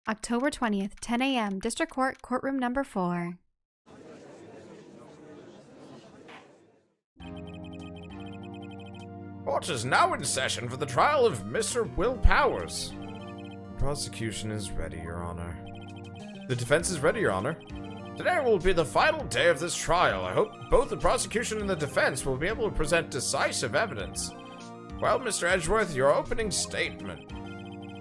October 20th, 10 a.m., District Court, courtroom number 4. Court is now in session for the trial of Mr. Will Powers. The prosecution is ready, Your Honor. The defense is ready, Your Honor. Today will be the final day of this trial. I hope both the prosecution and the defense will be able to present decisive evidence. Well, Mr. Edgeworth, your opening statement.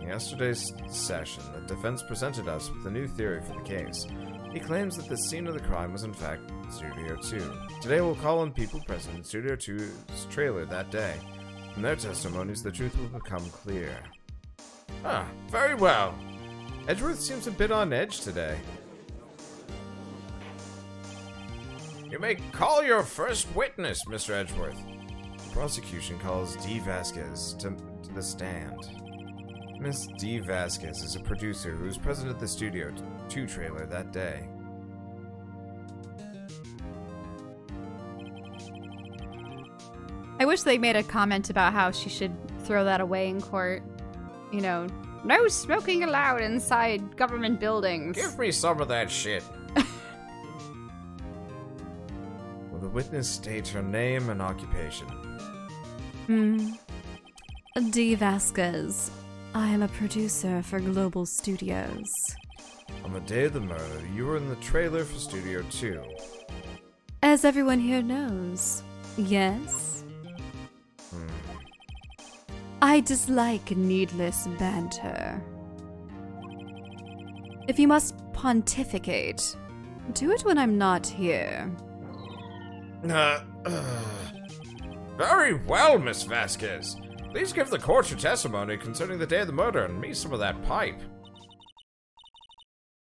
In yesterday's session, the defense presented us with a new theory for the case. He claims that the scene of the crime was in fact Studio 2. Today we'll call on people present in Studio 2's trailer that day. From their testimonies, the truth will become clear. Ah, very well. Edgeworth seems a bit on edge today. You may call your first witness, Mr. Edgeworth. The prosecution calls D. Vasquez to the stand. Miss D. Vasquez is a producer who was present at the Studio 2 trailer that day. I wish they made a comment about how she should throw that away in court. You know, no smoking allowed inside government buildings. Give me some of that shit. Will the witness state her name and occupation? D. Vasquez. I am a producer for Global Studios. On the day of the murder, you were in the trailer for Studio 2. As everyone here knows, yes? I dislike needless banter. If you must pontificate, do it when I'm not here. Very well, Miss Vasquez. Please give the court your testimony concerning the day of the murder and me some of that pipe.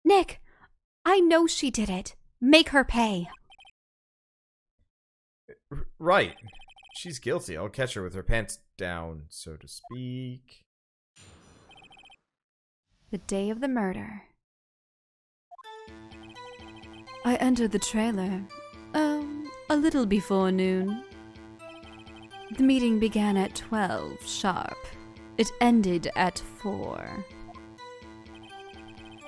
Nick, I know she did it. Make her pay. Right. She's guilty. I'll catch her with her pants down, so to speak. The day of the murder. I entered the trailer, a little before noon. The meeting began at 12 sharp. It ended at 4.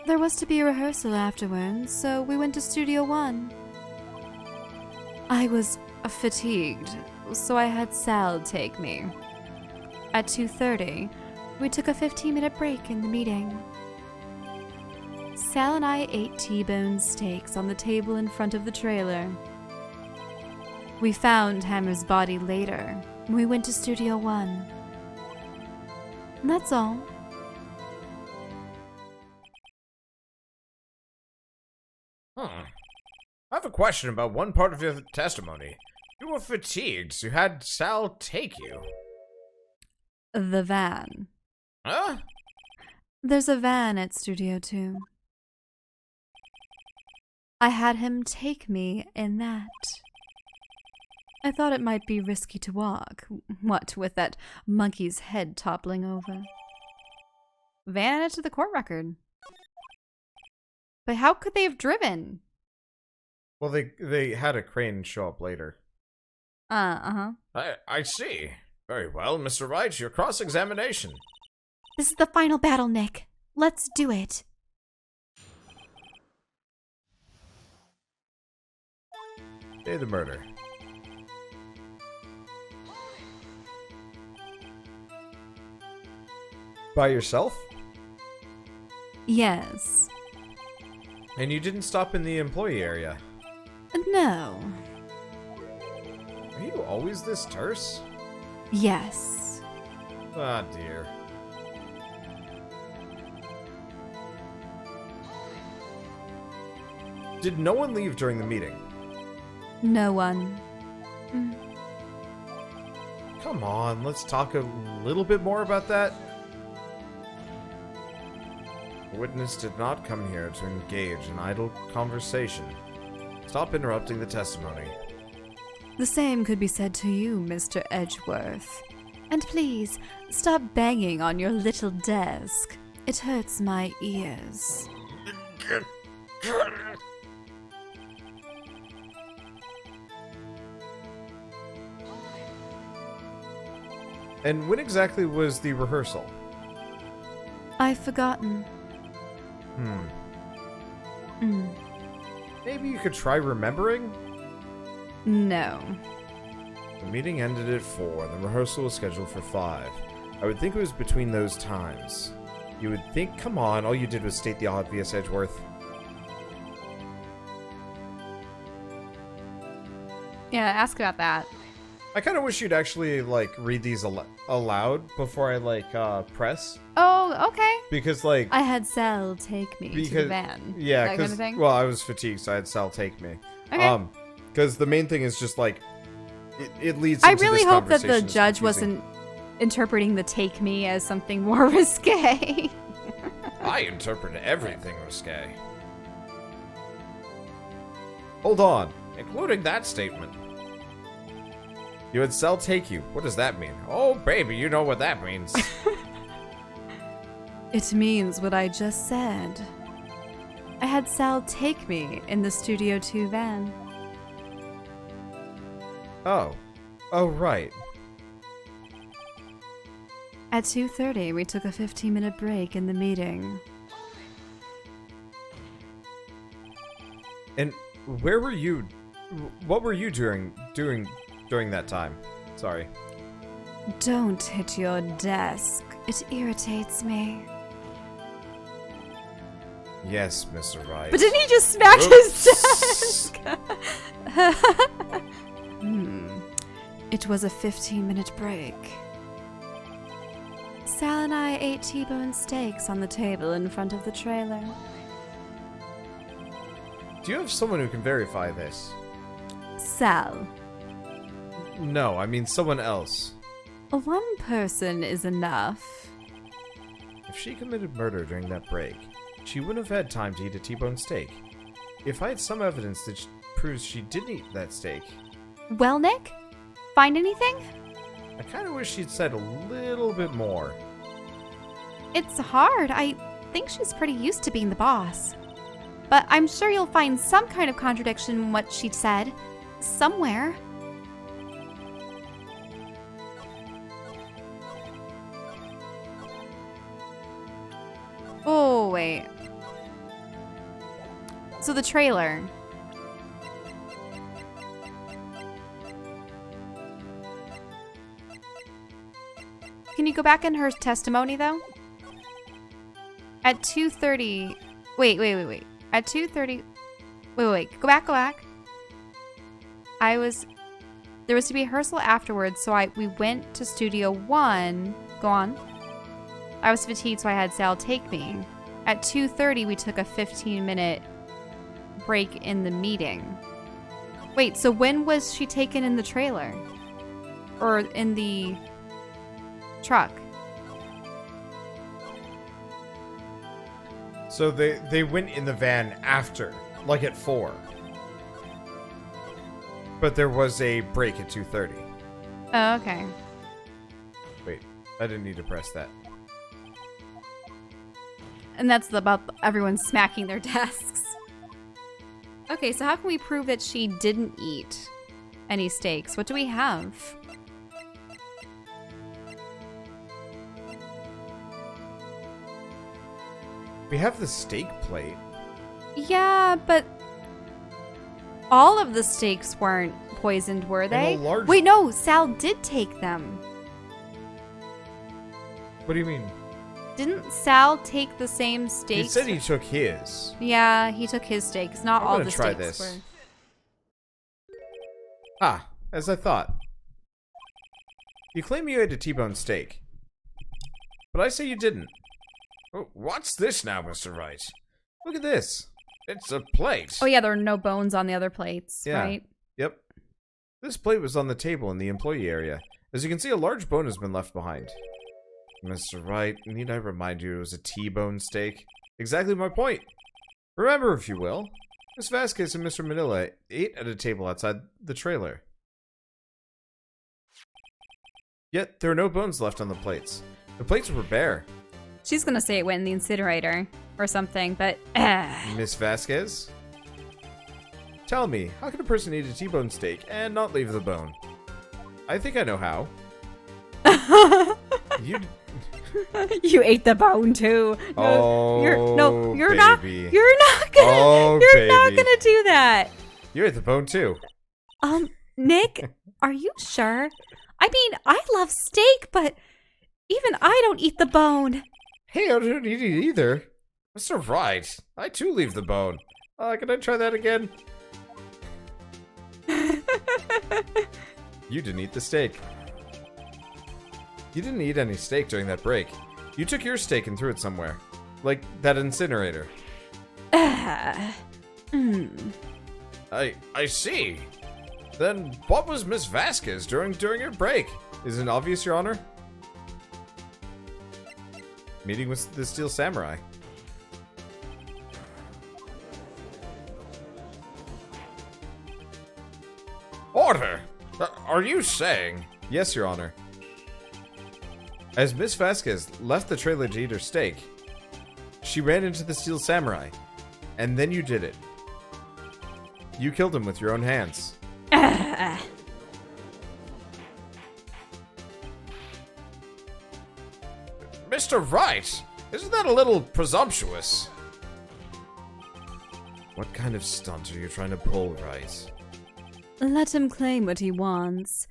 There was to be a rehearsal afterwards, so we went to Studio 1. I was fatigued, so I had Sal take me. At 2:30, we took a 15-minute break in the meeting. Sal and I ate T-bone steaks on the table in front of the trailer. We found Hammer's body later. We went to Studio 1. And that's all. I have a question about one part of your testimony. You were fatigued, so you had Sal take you. The van. Huh? There's a van at Studio 2. I had him take me in that. I thought it might be risky to walk, what with that monkey's head toppling over. Van added to the court record. But how could they have driven? Well, they had a crane show up later. I see. Very well, Mr. Wright, your cross-examination. This is the final battle, Nick. Let's do it. Day of the murder. By yourself? Yes. And you didn't stop in the employee area? No. Are you always this terse? Yes. Ah, dear. Did no one leave during the meeting? No one. Come on, let's talk a little bit more about that. The witness did not come here to engage in idle conversation. Stop interrupting the testimony. The same could be said to you, Mr. Edgeworth. And please, stop banging on your little desk. It hurts my ears. And when exactly was the rehearsal? I've forgotten. Maybe you could try remembering? No. The meeting ended at 4, and the rehearsal was scheduled for 5. I would think it was between those times. You would think, come on, all you did was state the obvious, Edgeworth. Yeah, ask about that. I kind of wish you'd actually, like, read these aloud before I, like, press. Oh, okay. Because, like... I had Sal take me to the van. Yeah, that kind of thing? Well, I was fatigued, so I had Sal take me. Okay. Because the main thing is just, like, it leads into I really this hope that the conversation judge confusing. wasn't interpreting the take me as something more risque. I interpret everything risque. Hold on, including that statement. You had Sal take you. What does that mean? Oh, baby, you know what that means. It means what I just said. I had Sal take me in the Studio 2 van. Oh, right. At 2:30, we took a 15-minute break in the meeting. And where were you? What were you doing during that time? Sorry. Don't hit your desk. It irritates me. Yes, Mr. Wright. But didn't he just smack his desk? It was a 15-minute break. Sal and I ate T-bone steaks on the table in front of the trailer. Do you have someone who can verify this? Sal. No, I mean someone else. One person is enough. If she committed murder during that break, she wouldn't have had time to eat a T-bone steak. If I had some evidence that proves she didn't eat that steak... Well, Nick? Find anything? I kind of wish she'd said a little bit more. It's hard. I think she's pretty used to being the boss. But I'm sure you'll find some kind of contradiction in what she said. Somewhere. Oh, wait. So the trailer. Can you go back in her testimony, though? At 2:30... Wait. At 2:30... Wait. Go back. There was to be a rehearsal afterwards, so we went to Studio 1. Go on. I was fatigued, so I had Sal take me. At 2:30, we took a 15-minute break in the meeting. Wait, so when was she taken in the trailer? Or in the truck? So they went in the van after, like at 4. But there was a break at 2:30. Oh, okay. Wait, I didn't need to press that. And that's about everyone smacking their desks. Okay, so how can we prove that she didn't eat any steaks? What do we have? We have the steak plate. Yeah, but all of the steaks weren't poisoned, were they? Wait, no, Sal did take them. What do you mean? Didn't Sal take the same steaks? He said he took his. Yeah, he took his steaks. Not all the try steaks this. were. As I thought. You claim you ate a T-bone steak. But I say you didn't. Oh, what's this now, Mr. Wright? Look at this. It's a plate. Oh yeah, there are no bones on the other plates, Yeah. right? Yep. This plate was on the table in the employee area. As you can see, a large bone has been left behind. Mr. Wright, need I remind you it was a T-bone steak? Exactly my point. Remember, if you will, Miss Vasquez and Mr. Manila ate at a table outside the trailer. Yet, there are no bones left on the plates. The plates were bare. She's gonna say it went in the incinerator or something, but Miss Vasquez? Tell me, how can a person eat a T-bone steak and not leave the bone? I think I know how. You ate the bone too. Oh, you're baby. not. You're not gonna. Oh, you're not baby. gonna do that. You ate the bone too. Nick, are you sure? I mean, I love steak, but even I don't eat the bone. Hey, I don't eat it either. Mr. Wright, I too leave the bone. Can I try that again? You didn't eat the steak. You didn't eat any steak during that break. You took your steak and threw it somewhere. Like that incinerator. I see. Then what was Miss Vasquez during your break? Isn't it obvious, Your Honor? Meeting with the Steel Samurai. Order! Are you saying? Yes, Your Honor. As Miss Vasquez left the trailer to eat her steak, she ran into the Steel Samurai, and then you did it. You killed him with your own hands. Mr. Wright, isn't that a little presumptuous? What kind of stunt are you trying to pull, Wright? Let him claim what he wants.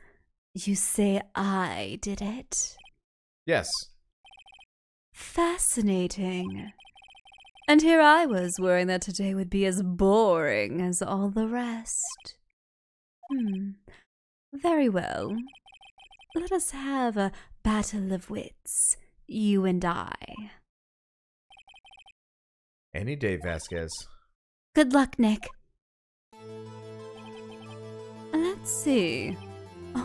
You say I did it? Yes. Fascinating. And here I was worrying that today would be as boring as all the rest. Very well. Let us have a battle of wits, you and I. Any day, Vasquez. Good luck, Nick. Let's see.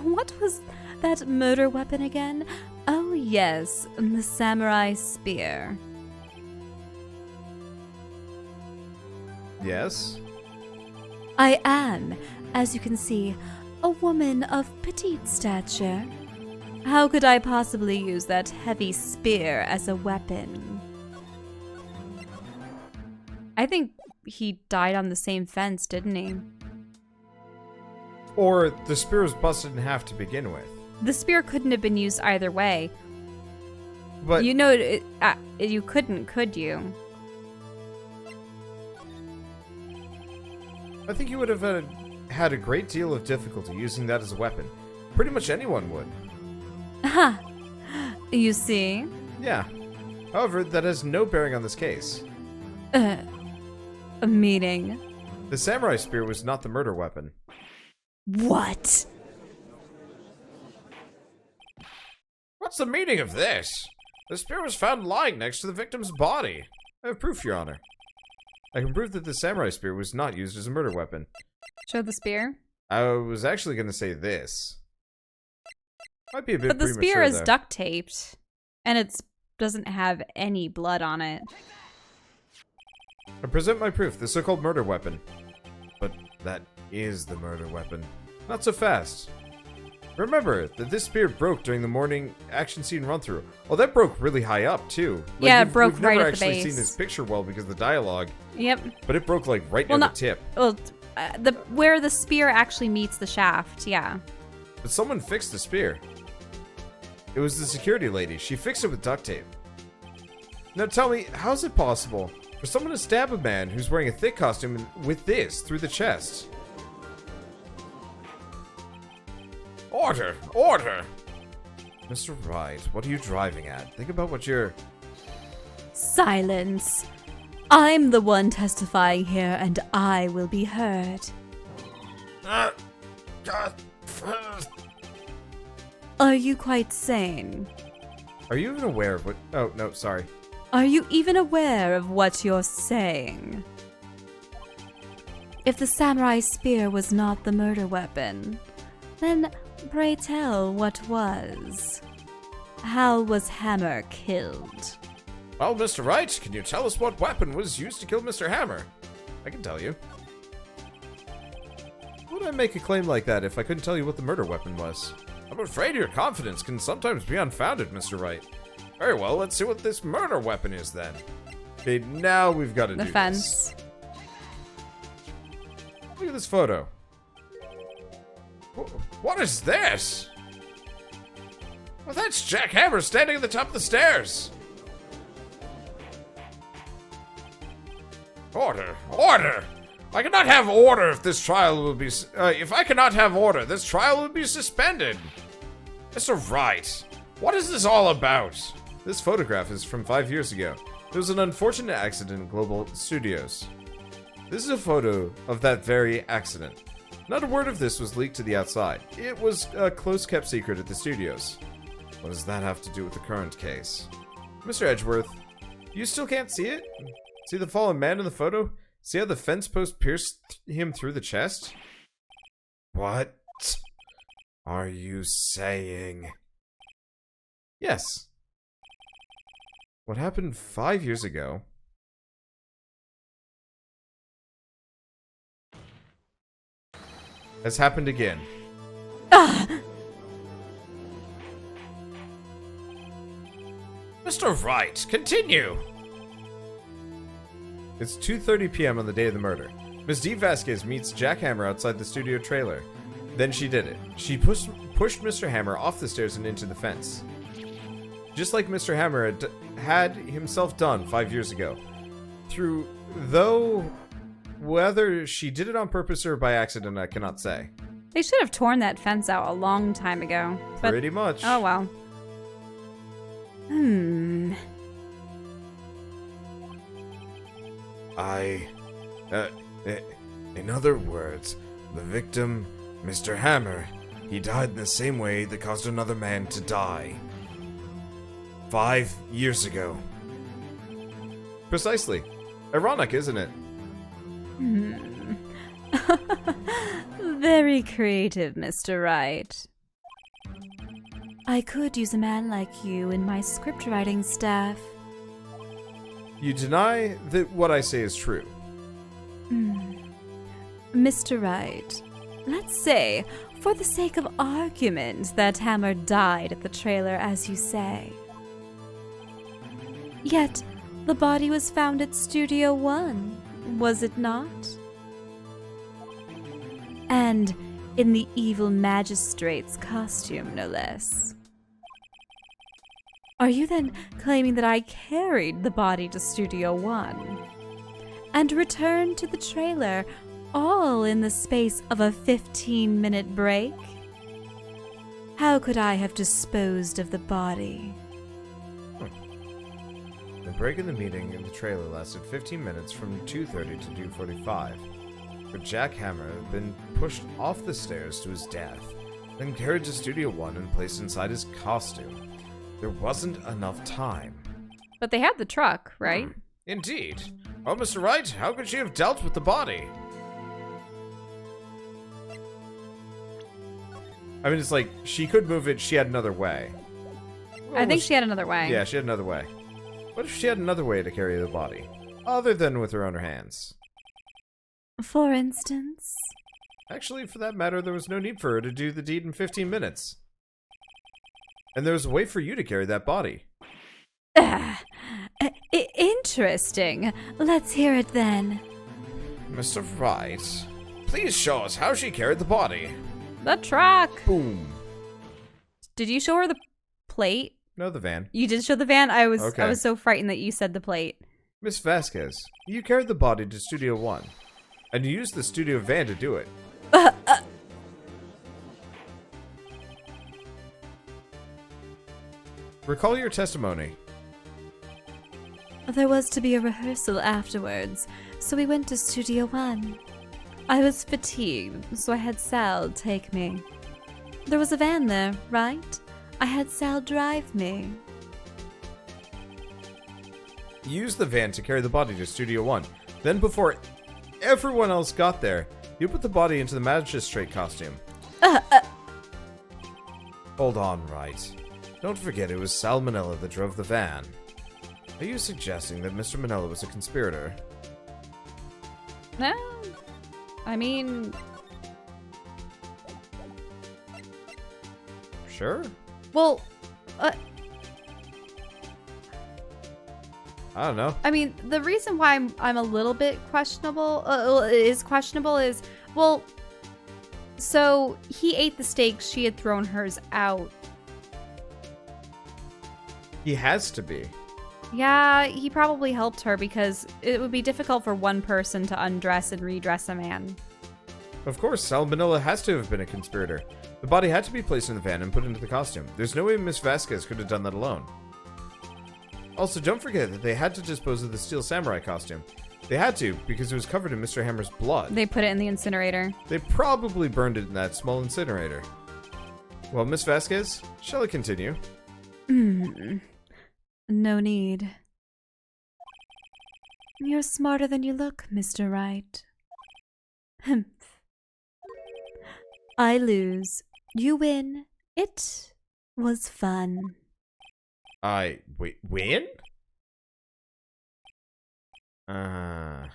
What was that murder weapon again? Oh yes, the samurai spear. Yes? I am, as you can see, a woman of petite stature. How could I possibly use that heavy spear as a weapon? I think he died on the same fence, didn't he? Or the spear was busted in half to begin with. The spear couldn't have been used either way. But You know, you couldn't, could you? I think you would have had a great deal of difficulty using that as a weapon. Pretty much anyone would. Huh. You see? Yeah. However, that has no bearing on this case. A meeting. The samurai spear was not the murder weapon. What? What's the meaning of this? The spear was found lying next to the victim's body. I have proof, Your Honor. I can prove that the samurai spear was not used as a murder weapon. Show the spear? I was actually going to say this. Might be a bit But the premature, spear is though. duct taped. And it doesn't have any blood on it. I present my proof, the so-called murder weapon. But that is the murder weapon. Not so fast. Remember that this spear broke during the morning action scene run-through. Oh, that broke really high up, too. Like, Yeah, it broke we've right never at the actually base. seen this picture well because of the dialogue. Yep. But it broke, like, right Well, near not- the tip. Well, where the spear actually meets the shaft, yeah. But someone fixed the spear. It was the security lady. She fixed it with duct tape. Now tell me, how is it possible for someone to stab a man who's wearing a thick costume with this through the chest? Order! Order! Mr. Wright, what are you driving at? Think about what you're... Silence. I'm the one testifying here, and I will be heard. Are you quite sane? Are you even aware of what... Oh, no, sorry. Are you even aware of what you're saying? If the samurai spear was not the murder weapon, then pray tell what was. How was Hammer killed? Well, Mr. Wright, can you tell us what weapon was used to kill Mr. Hammer? I can tell you. Would I make a claim like that if I couldn't tell you what the murder weapon was? I'm afraid your confidence can sometimes be unfounded, Mr. Wright. Very well, let's see what this murder weapon is then. Okay, now we've got to The do fence. this. Look at this photo. What is this? Well, that's Jack Hammer standing at the top of the stairs. Order! Order! I cannot have order if this trial will be... if I cannot have order, this trial will be suspended. Mr. Wright, what is this all about? This photograph is from 5 years ago. There was an unfortunate accident in Global Studios. This is a photo of that very accident. Not a word of this was leaked to the outside. It was a close-kept secret at the studios. What does that have to do with the current case? Mr. Edgeworth, you still can't see it? See the fallen man in the photo? See how the fence post pierced him through the chest? What are you saying? Yes. What happened 5 years ago has happened again. Mr. Wright, continue! It's 2:30 p.m. on the day of the murder. Ms. D. Vasquez meets Jack Hammer outside the studio trailer. Then she did it. She pushed Mr. Hammer off the stairs and into the fence. Just like Mr. Hammer had himself done 5 years ago. Though whether she did it on purpose or by accident, I cannot say. They should have torn that fence out a long time ago. But, pretty much. Oh, well. In other words, the victim, Mr. Hammer, he died in the same way that caused another man to die. 5 years ago. Precisely. Ironic, isn't it? Very creative, Mr. Wright. I could use a man like you in my script writing staff. You deny that what I say is true. Mr. Wright, let's say, for the sake of argument, that Hammer died at the trailer as you say. Yet, the body was found at Studio One, was it not? And in the evil magistrate's costume, no less. Are you then claiming that I carried the body to Studio One and returned to the trailer all in the space of a 15-minute break? How could I have disposed of the body? The break in the meeting in the trailer lasted 15 minutes from 2:30 to 2:45. But Jack Hammer had been pushed off the stairs to his death, then carried to Studio One and placed inside his costume. There wasn't enough time. But they had the truck, right? Indeed. Oh, Mr. Wright, how could she have dealt with the body? I mean, it's like, she could move it, she had another way. I think she had another way. Yeah, she had another way. What if she had another way to carry the body? Other than with her own hands? For instance? Actually, for that matter, there was no need for her to do the deed in 15 minutes. And there was a way for you to carry that body. Interesting. Let's hear it then. Mr. Wright, please show us how she carried the body. The truck. Boom. Did you show her the plate? No, the van. You did show the van? I was Okay. I was so frightened that you said the plate. Miss Vasquez, you carried the body to Studio One, and you used the studio van to do it. Recall your testimony. There was to be a rehearsal afterwards, so we went to Studio One. I was fatigued, so I had Sal take me. There was a van there, right? I had Sal drive me. You used the van to carry the body to Studio One. Then before everyone else got there, you put the body into the magistrate costume. Hold on, Wright. Don't forget it was Sal Manella that drove the van. Are you suggesting that Mr. Manella was a conspirator? No. I mean... Sure. Well, I don't know. I mean, the reason why I'm a little bit questionable, is, well, so he ate the steak, she had thrown hers out. He has to be. Yeah, he probably helped her because it would be difficult for one person to undress and redress a man. Of course, Salmonella has to have been a conspirator. The body had to be placed in the van and put into the costume. There's no way Miss Vasquez could have done that alone. Also, don't forget that they had to dispose of the Steel Samurai costume. They had to, because it was covered in Mr. Hammer's blood. They put it in the incinerator. They probably burned it in that small incinerator. Well, Miss Vasquez, shall I continue? No need. You're smarter than you look, Mr. Wright. Humph. I lose. You win. It was fun. Win? Huh?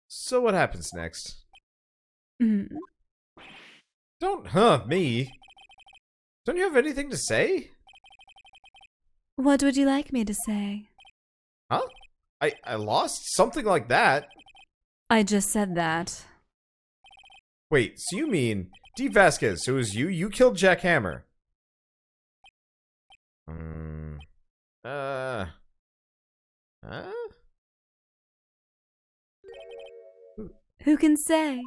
So what happens next? Don't me. Don't you have anything to say? What would you like me to say? Huh? I lost? Something like that? I just said that. Wait, so you mean D. Vasquez, so it was you killed Jack Hammer? Huh? Who can say?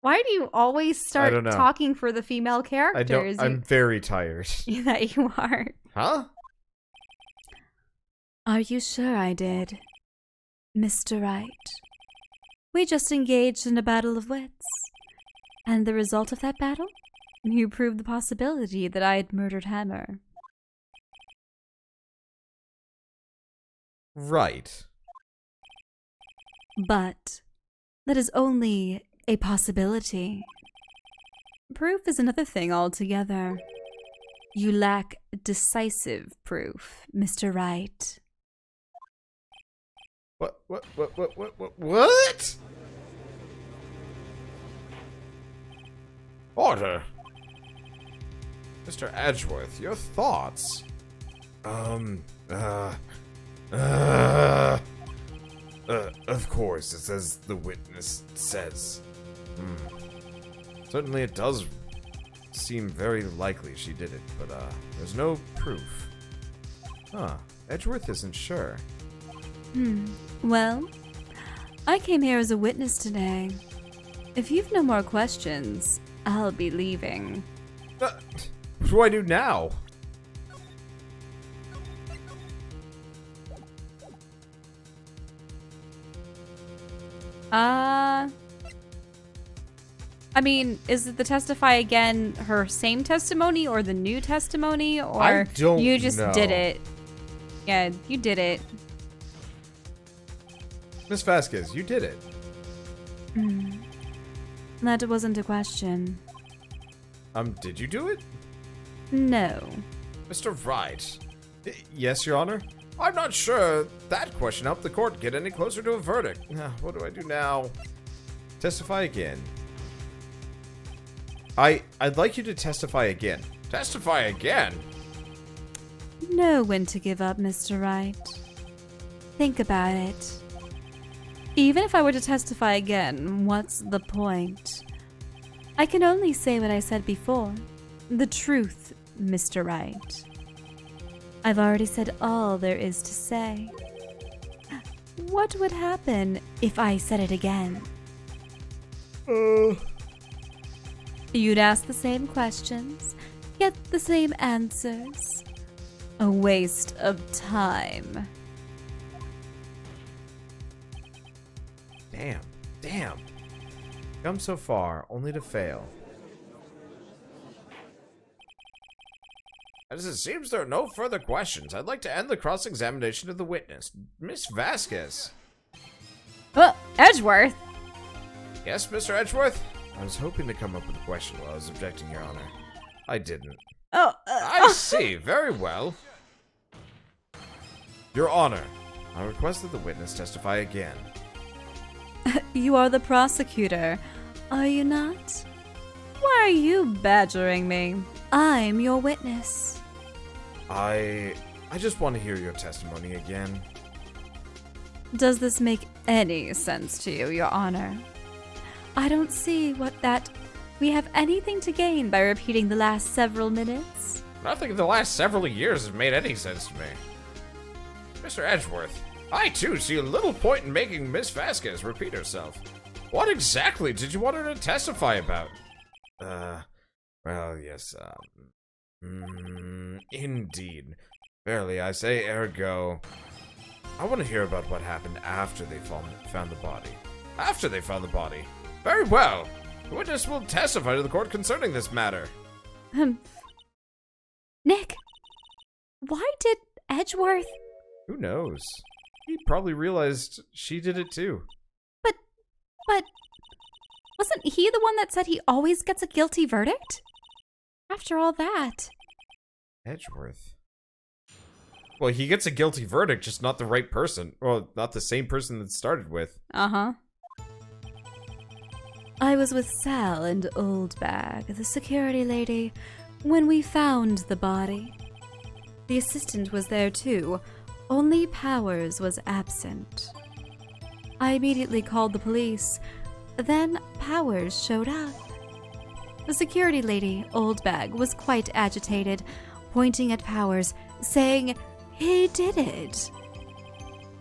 Why do you always start talking for the female characters? I'm very tired. That you are. Huh? Are you sure I did, Mr. Wright? We just engaged in a battle of wits. And the result of that battle? You proved the possibility that I had murdered Hammer. Right. But that is only a possibility. Proof is another thing altogether. You lack decisive proof, Mr. Wright. What? Order. Mr. Edgeworth, your thoughts? Of course, it's as the witness says. Certainly it does seem very likely she did it, but, there's no proof. Huh, Edgeworth isn't sure. Well, I came here as a witness today. If you've no more questions, I'll be leaving. What do I do now? I mean, is it the testify again her same testimony or the new testimony? Or I don't you just know. did it? Yeah, you did it. Miss Vasquez, you did it. That wasn't a question. Did you do it? No. Mr. Wright. Yes, Your Honor? I'm not sure that question helped the court get any closer to a verdict. What do I do now? Testify again. I'd like you to testify again. Testify again? Know when to give up, Mr. Wright. Think about it. Even if I were to testify again, what's the point? I can only say what I said before. The truth, Mr. Wright. I've already said all there is to say. What would happen if I said it again? You'd ask the same questions, get the same answers. A waste of time. Damn. Come so far, only to fail. As it seems there are no further questions, I'd like to end the cross-examination of the witness, Miss Vasquez. Edgeworth? Yes, Mr. Edgeworth? I was hoping to come up with a question while I was objecting, Your Honor. I didn't. I see. Very well. Your Honor, I request that the witness testify again. You are the prosecutor, are you not? Why are you badgering me? I'm your witness. I just want to hear your testimony again. Does this make any sense to you, Your Honor? I don't see we have anything to gain by repeating the last several minutes. Nothing in the last several years has made any sense to me. Mr. Edgeworth, I too see a little point in making Miss Vasquez repeat herself. What exactly did you want her to testify about? Well, yes, indeed. Verily, I say ergo. I want to hear about what happened after they found the body. After they found the body? Very well. The witness will testify to the court concerning this matter. Nick, why did Edgeworth... Who knows? He probably realized she did it too. But wasn't he the one that said he always gets a guilty verdict? After all that. Edgeworth. Well, he gets a guilty verdict, just not the right person. Well, not the same person that started with. Uh-huh. I was with Sal and Oldbag, the security lady, when we found the body. The assistant was there too, only Powers was absent. I immediately called the police. Then Powers showed up. The security lady, Oldbag, was quite agitated, pointing at Powers, saying he did it.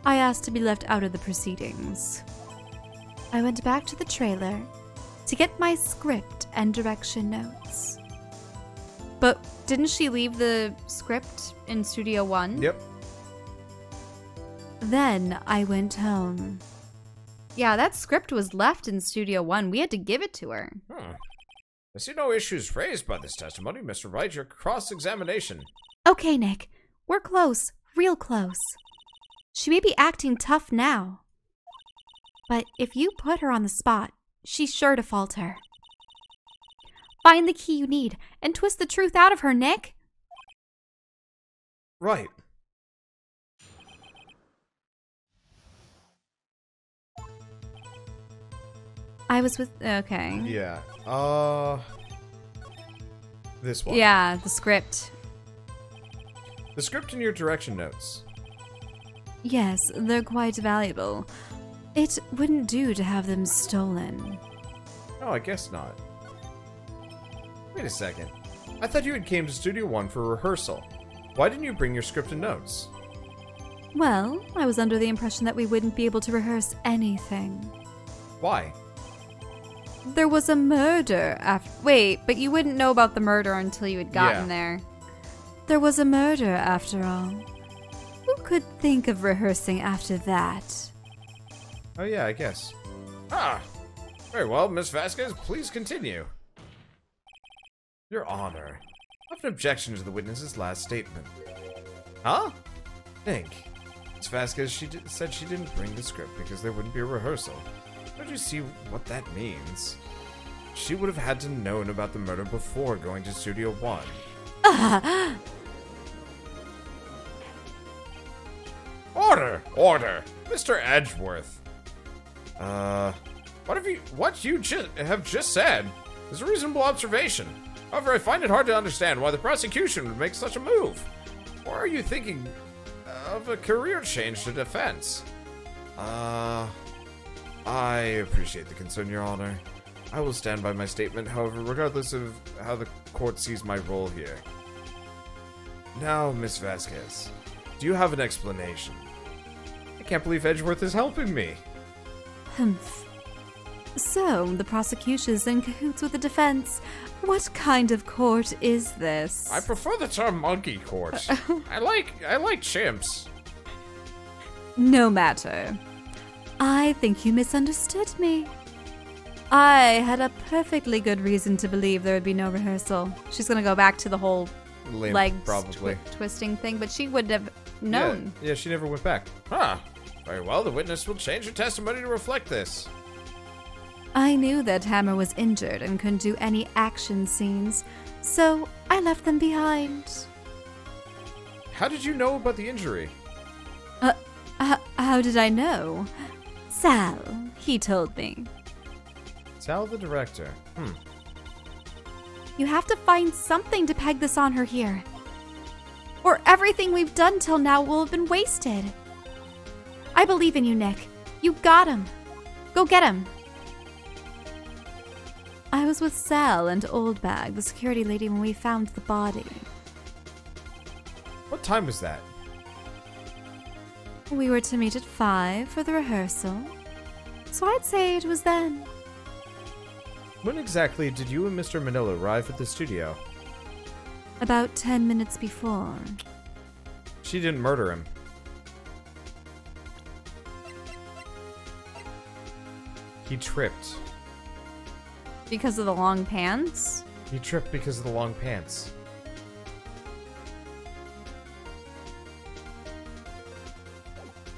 I asked to be left out of the proceedings. I went back to the trailer to get my script and direction notes. But didn't she leave the script in Studio One? Yep. Then I went home. Yeah, that script was left in Studio One. We had to give it to her. I see no issues raised by this testimony, Mr. Wright. Your cross-examination. Okay, Nick. We're close. Real close. She may be acting tough now. But if you put her on the spot, she's sure to falter. Find the key you need and twist the truth out of her, Nick. Right. I was with... Okay. Yeah. This one. Yeah, the script. The script and your direction notes. Yes, they're quite valuable. It wouldn't do to have them stolen. No, I guess not. Wait a second. I thought you had came to Studio One for rehearsal. Why didn't you bring your script and notes? Well, I was under the impression that we wouldn't be able to rehearse anything. Why? There was a murder after... Wait, but you wouldn't know about the murder until you had gotten there. There was a murder after all. Who could think of rehearsing after that? Oh yeah, I guess. Very well, Miss Vasquez, please continue. Your Honor, I have an objection to the witness's last statement. Huh? Think. Miss Vasquez, said she didn't bring the script because there wouldn't be a rehearsal. Don't you see what that means? She would have had to known about the murder before going to Studio One. Order! Order! Mr. Edgeworth. What you have just said is a reasonable observation. However, I find it hard to understand why the prosecution would make such a move. Or are you thinking of a career change to defense? I appreciate the concern, Your Honor. I will stand by my statement, however, regardless of how the court sees my role here. Now, Miss Vasquez, do you have an explanation? I can't believe Edgeworth is helping me. Humph. So, the prosecution is in cahoots with the defense. What kind of court is this? I prefer the term monkey court. I like chimps. No matter. I think you misunderstood me. I had a perfectly good reason to believe there would be no rehearsal. She's gonna go back to the whole legs probably twisting thing, but she would have known. Yeah, she never went back. Very well, the witness will change her testimony to reflect this. I knew that Hammer was injured and couldn't do any action scenes, so I left them behind. How did you know about the injury? How did I know? Sal, he told me. Sal the director. You have to find something to peg this on her here. Or everything we've done till now will have been wasted. I believe in you, Nick. You got him. Go get him. I was with Sal and Oldbag, the security lady, when we found the body. What time was that? We were to meet at 5 for the rehearsal, so I'd say it was then. When exactly did you and Mr. Manila arrive at the studio? About 10 minutes before. She didn't murder him. He tripped. Because of the long pants? He tripped because of the long pants.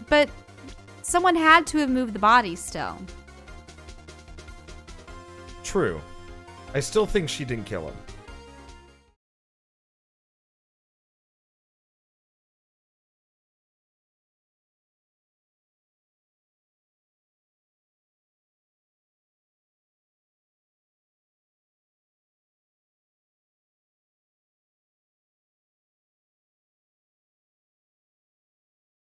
But someone had to have moved the body still. True. I still think she didn't kill him.